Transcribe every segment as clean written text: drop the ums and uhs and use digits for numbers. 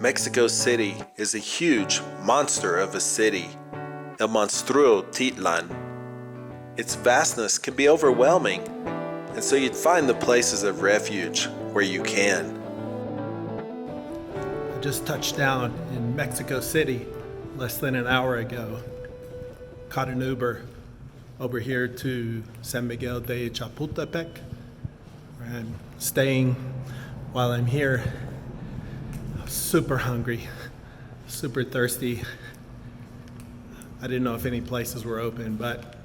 Mexico City is a huge monster of a city, El Monstruo Titlan. Its vastness can be overwhelming, and so you'd find the places of refuge where you can. I just touched down in Mexico City less than an hour ago. Caught an Uber over here to San Miguel de Chapultepec, where I'm staying while I'm here. Super hungry, super thirsty. I didn't know if any places were open, but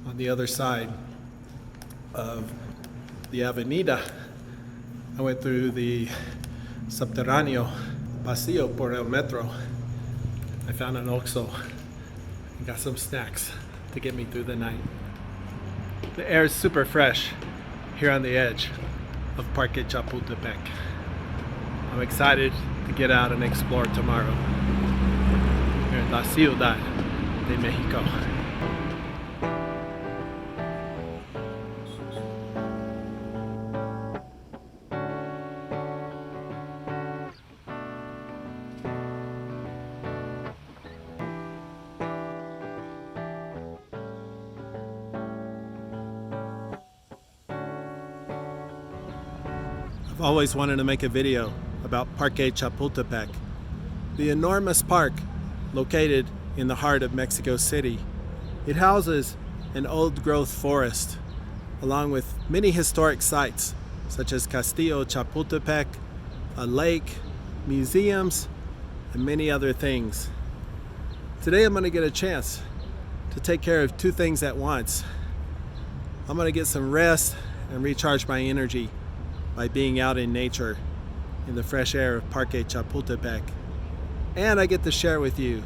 on the other side of the avenida, I went through the subterráneo paseo por el metro. I found an Oxxo and got some snacks to get me through the night. The air is super fresh here on the edge of Parque Chapultepec. I'm excited to get out and explore tomorrow here in la Ciudad de México. I've always wanted to make a video about Parque Chapultepec, the enormous park located in the heart of Mexico City. It houses an old-growth forest, along with many historic sites, such as Castillo Chapultepec, a lake, museums, and many other things. Today I'm going to get a chance to take care of two things at once. I'm going to get some rest and recharge my energy by being out in nature in the fresh air of Parque Chapultepec. And I get to share with you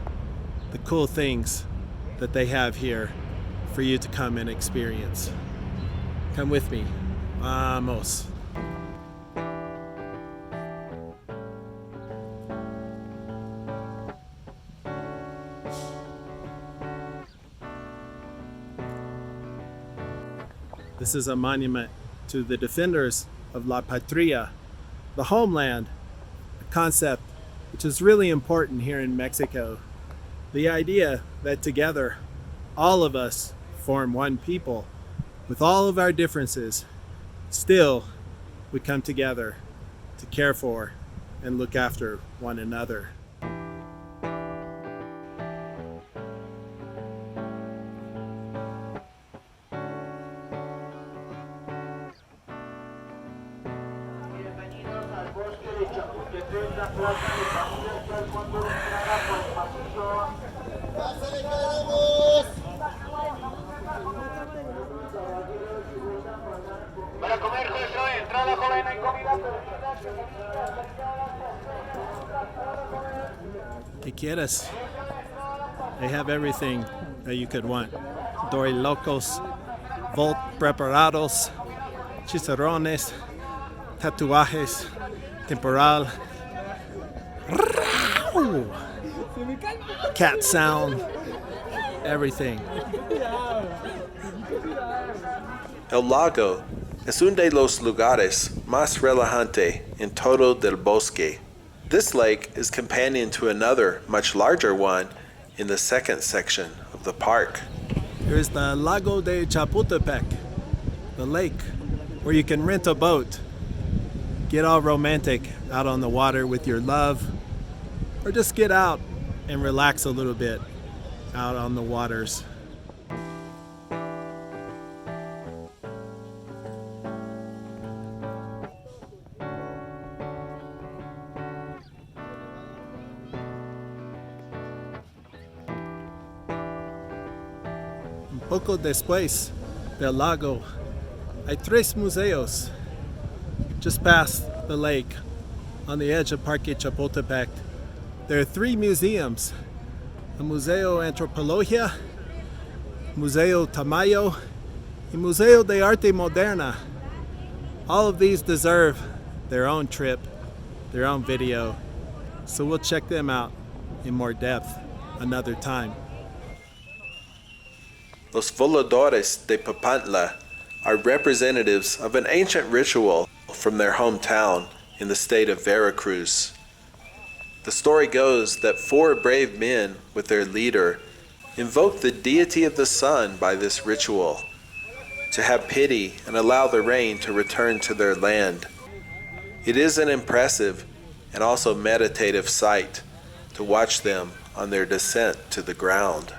the cool things that they have here for you to come and experience. Come with me. Vamos. This is a monument to the defenders of La Patria, the homeland, a concept which is really important here in Mexico. The idea that together, all of us form one people. With all of our differences, still we come together to care for and look after one another. ¿Qué quieres? They have everything that you could want. Dorilocos, volt preparados, chicharrones, tatuajes, temporal, cat sound, everything. El Lago es uno de los lugares más relajante en todo del bosque. This lake is companion to another, much larger one in the second section of the park. Here's the Lago de Chapultepec, the lake where you can rent a boat, get all romantic out on the water with your love, or just get out and relax a little bit out on the waters. Poco después del lago, hay tres museos just past the lake on the edge of Parque Chapultepec. There are three museums: the Museo Antropología, Museo Tamayo, and Museo de Arte Moderna. All of these deserve their own trip, their own video, so we'll check them out in more depth another time. Los Voladores de Papantla are representatives of an ancient ritual from their hometown in the state of Veracruz. The story goes that 4 brave men, with their leader, invoked the deity of the sun by this ritual to have pity and allow the rain to return to their land. It is an impressive and also meditative sight to watch them on their descent to the ground.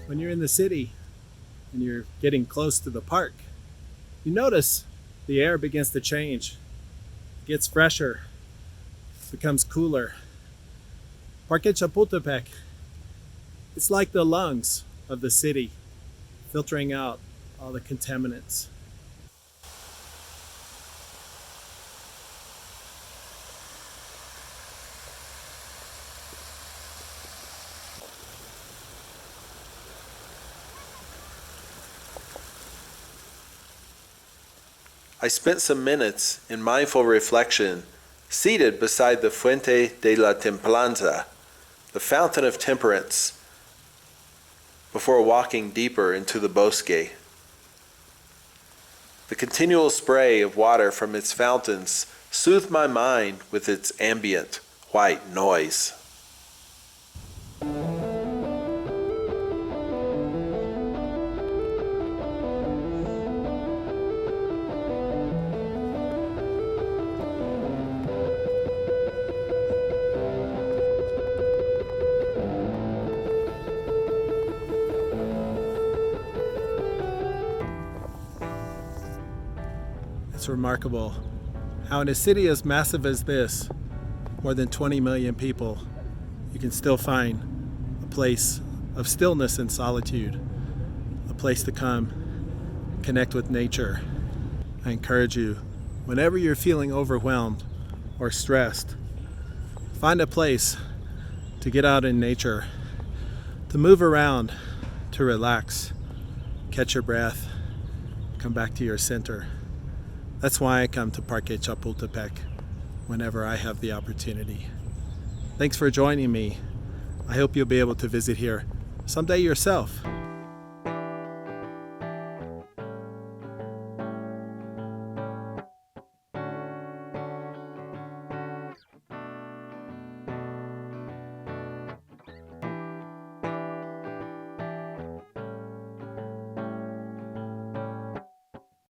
When you're in the city and you're getting close to the park, you notice the air begins to change. It gets fresher, becomes cooler. Parque Chapultepec, it's like the lungs of the city, filtering out all the contaminants. I spent some minutes in mindful reflection, seated beside the Fuente de la Templanza, the Fountain of Temperance, before walking deeper into the Bosque. The continual spray of water from its fountains soothed my mind with its ambient white noise. It's remarkable how in a city as massive as this, more than 20 million people, you can still find a place of stillness and solitude, a place to come, connect with nature. I encourage you, whenever you're feeling overwhelmed or stressed, find a place to get out in nature, to move around, to relax, catch your breath, come back to your center. That's why I come to Parque Chapultepec whenever I have the opportunity. Thanks for joining me. I hope you'll be able to visit here someday yourself.